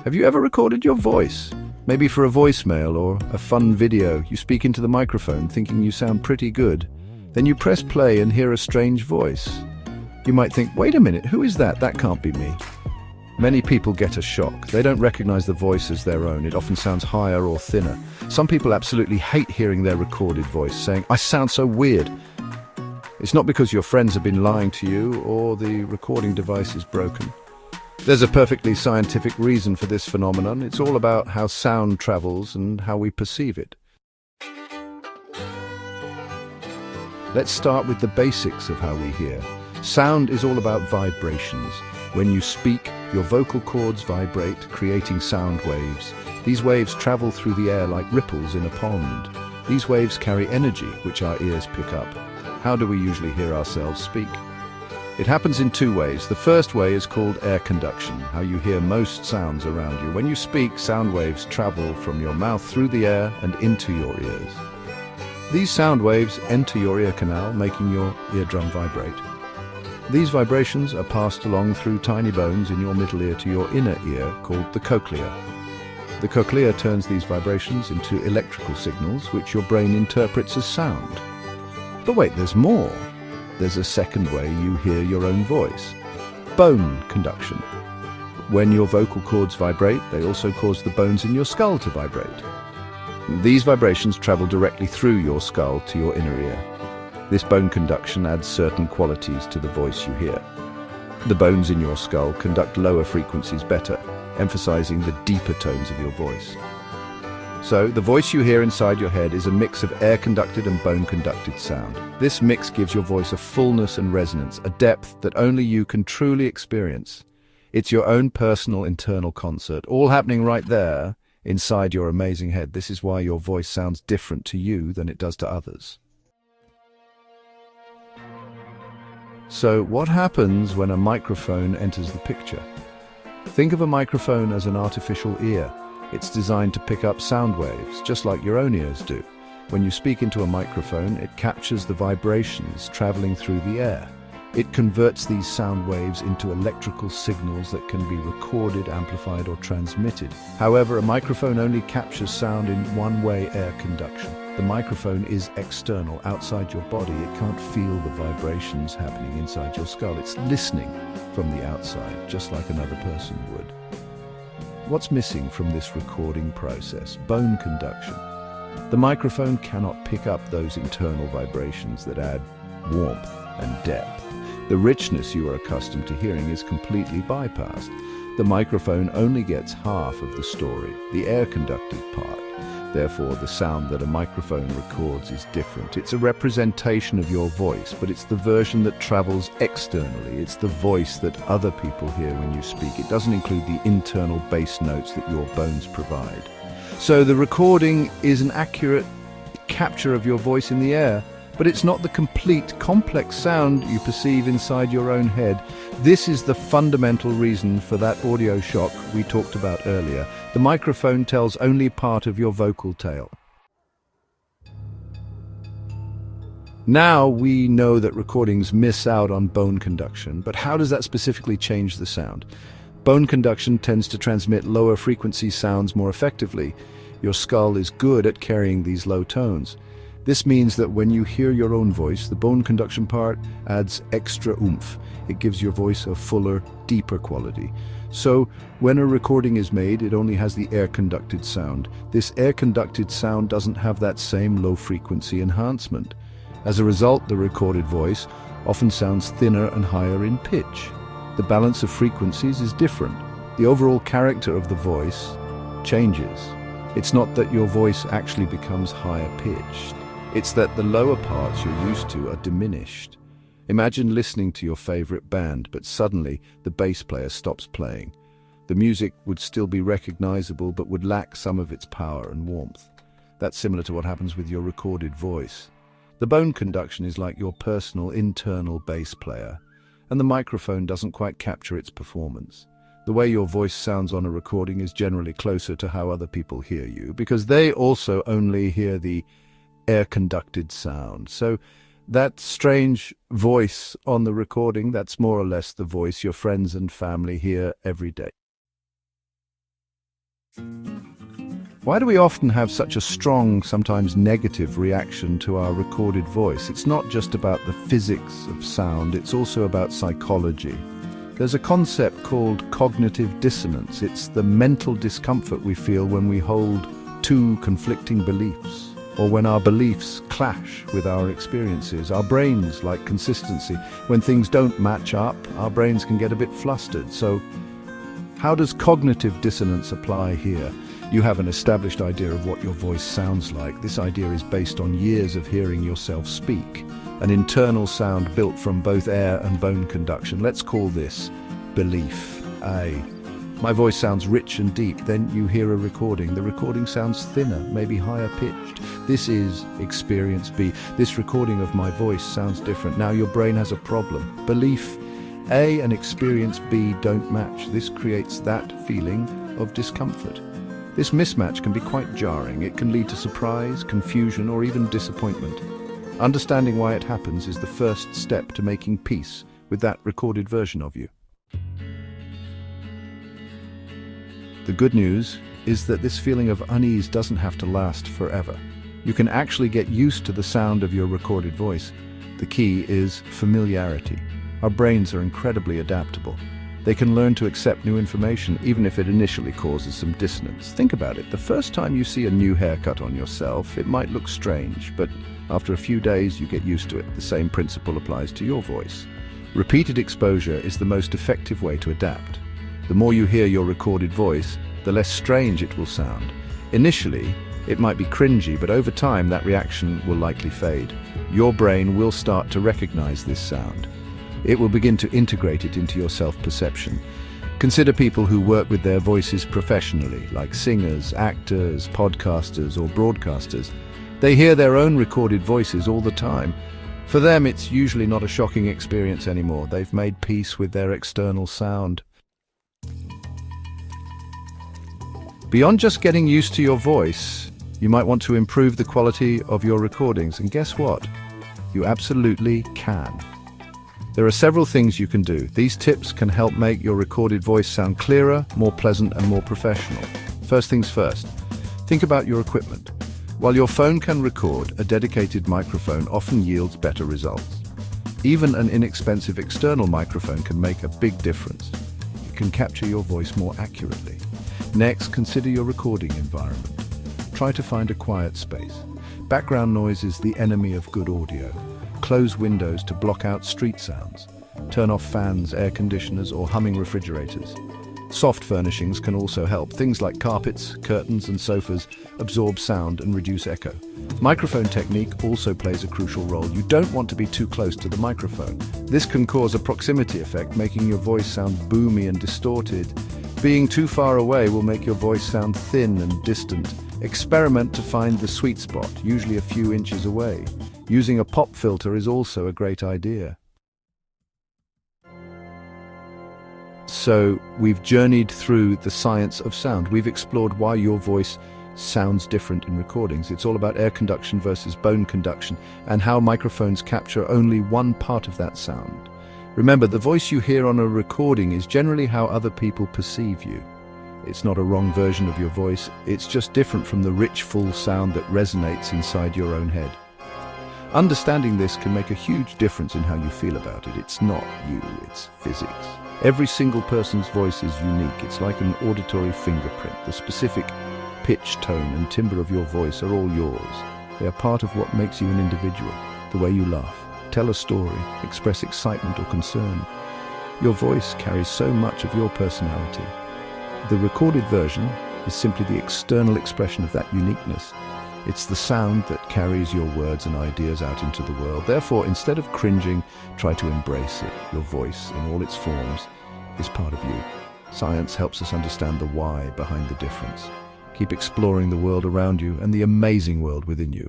Have you ever recorded your voice? Maybe for a voicemail or a fun video, you speak into the microphone thinking you sound pretty good. Then you press play and hear a strange voice. You might think, wait a minute, who is that? That can't be me. Many people get a shock. They don't recognize the voice as their own. It often sounds higher or thinner. Some people absolutely hate hearing their recorded voice, saying, I sound so weird. It's not because your friends have been lying to you or the recording device is broken. There's a perfectly scientific reason for this phenomenon. It's all about how sound travels and how we perceive it. Let's start with the basics of how we hear. Sound is all about vibrations. When you speak, your vocal cords vibrate, creating sound waves. These waves travel through the air like ripples in a pond. These waves carry energy, which our ears pick up. How do we usually hear ourselves speak? It happens in two ways. The first way is called air conduction, how you hear most sounds around you. When you speak, sound waves travel from your mouth through the air and into your ears. These sound waves enter your ear canal, making your eardrum vibrate. These vibrations are passed along through tiny bones in your middle ear to your inner ear, called the cochlea. The cochlea turns these vibrations into electrical signals, which your brain interprets as sound. But wait, there's more. There's a second way you hear your own voice. Bone conduction. When your vocal cords vibrate, they also cause the bones in your skull to vibrate. These vibrations travel directly through your skull to your inner ear. This bone conduction adds certain qualities to the voice you hear. The bones in your skull conduct lower frequencies better, emphasizing the deeper tones of your voice. So, the voice you hear inside your head is a mix of air-conducted and bone-conducted sound. This mix gives your voice a fullness and resonance, a depth that only you can truly experience. It's your own personal internal concert, all happening right there inside your amazing head. This is why your voice sounds different to you than it does to others. So, what happens when a microphone enters the picture? Think of a microphone as an artificial ear. It's designed to pick up sound waves, just like your own ears do. When you speak into a microphone, it captures the vibrations traveling through the air. It converts these sound waves into electrical signals that can be recorded, amplified, or transmitted. However, a microphone only captures sound in one-way air conduction. The microphone is external, outside your body. It can't feel the vibrations happening inside your skull. It's listening from the outside, just like another person would. What's missing from this recording process? Bone conduction. The microphone cannot pick up those internal vibrations that add warmth and depth. The richness you are accustomed to hearing is completely bypassed. The microphone only gets half of the story, the air-conducted part. Therefore, the sound that a microphone records is different. It's a representation of your voice, but it's the version that travels externally. It's the voice that other people hear when you speak. It doesn't include the internal bass notes that your bones provide. So the recording is an accurate capture of your voice in the air, but it's not the complete, complex sound you perceive inside your own head. This is the fundamental reason for that audio shock we talked about earlier. The microphone tells only part of your vocal tale. Now we know that recordings miss out on bone conduction, but how does that specifically change the sound? Bone conduction tends to transmit lower frequency sounds more effectively. Your skull is good at carrying these low tones. This means that when you hear your own voice, the bone conduction part adds extra oomph. It gives your voice a fuller, deeper quality. So, when a recording is made, it only has the air-conducted sound. This air-conducted sound doesn't have that same low-frequency enhancement. As a result, the recorded voice often sounds thinner and higher in pitch. The balance of frequencies is different. The overall character of the voice changes. It's not that your voice actually becomes higher pitched. It's that the lower parts you're used to are diminished. Imagine listening to your favorite band, but suddenly the bass player stops playing. The music would still be recognizable, but would lack some of its power and warmth. That's similar to what happens with your recorded voice. The bone conduction is like your personal internal bass player, and the microphone doesn't quite capture its performance. The way your voice sounds on a recording is generally closer to how other people hear you, because they also only hear the air-conducted sound. So that strange voice on the recording, that's more or less the voice your friends and family hear every day. Why do we often have such a strong, sometimes negative reaction to our recorded voice? It's not just about the physics of sound, it's also about psychology. There's a concept called cognitive dissonance. It's the mental discomfort we feel when we hold two conflicting beliefs, or when our beliefs clash with our experiences. Our brains like consistency. When things don't match up, our brains can get a bit flustered. So, how does cognitive dissonance apply here? You have an established idea of what your voice sounds like. This idea is based on years of hearing yourself speak, an internal sound built from both air and bone conduction. Let's call this belief A. My voice sounds rich and deep. Then you hear a recording. The recording sounds thinner, maybe higher pitched. This is experience B. This recording of my voice sounds different. Now your brain has a problem. Belief A and experience B don't match. This creates that feeling of discomfort. This mismatch can be quite jarring. It can lead to surprise, confusion, or even disappointment. Understanding why it happens is the first step to making peace with that recorded version of you. The good news is that this feeling of unease doesn't have to last forever. You can actually get used to the sound of your recorded voice. The key is familiarity. Our brains are incredibly adaptable. They can learn to accept new information, even if it initially causes some dissonance. Think about it. The first time you see a new haircut on yourself, it might look strange, but after a few days, you get used to it. The same principle applies to your voice. Repeated exposure is the most effective way to adapt. The more you hear your recorded voice, the less strange it will sound. Initially, it might be cringy, but over time, that reaction will likely fade. Your brain will start to recognize this sound. It will begin to integrate it into your self-perception. Consider people who work with their voices professionally, like singers, actors, podcasters, or broadcasters. They hear their own recorded voices all the time. For them, it's usually not a shocking experience anymore. They've made peace with their external sound. Beyond just getting used to your voice, you might want to improve the quality of your recordings. And guess what? You absolutely can. There are several things you can do. These tips can help make your recorded voice sound clearer, more pleasant, and more professional. First things first, think about your equipment. While your phone can record, a dedicated microphone often yields better results. Even an inexpensive external microphone can make a big difference. It can capture your voice more accurately. Next, consider your recording environment. Try to find a quiet space. Background noise is the enemy of good audio. Close windows to block out street sounds. Turn off fans, air conditioners, or humming refrigerators. Soft furnishings can also help. Things like carpets, curtains, and sofas absorb sound and reduce echo. Microphone technique also plays a crucial role. You don't want to be too close to the microphone. This can cause a proximity effect, making your voice sound boomy and distorted. Being too far away will make your voice sound thin and distant. Experiment to find the sweet spot, usually a few inches away. Using a pop filter is also a great idea. So, we've journeyed through the science of sound. We've explored why your voice sounds different in recordings. It's all about air conduction versus bone conduction, and how microphones capture only one part of that sound. Remember, the voice you hear on a recording is generally how other people perceive you. It's not a wrong version of your voice, it's just different from the rich, full sound that resonates inside your own head. Understanding this can make a huge difference in how you feel about it. It's not you, it's physics. Every single person's voice is unique. It's like an auditory fingerprint. The specific pitch, tone, and timbre of your voice are all yours. They are part of what makes you an individual. The way you laugh, tell a story, express excitement or concern. Your voice carries so much of your personality. The recorded version is simply the external expression of that uniqueness. It's the sound that carries your words and ideas out into the world. Therefore, instead of cringing, try to embrace it. Your voice, in all its forms, is part of you. Science helps us understand the why behind the difference. Keep exploring the world around you and the amazing world within you.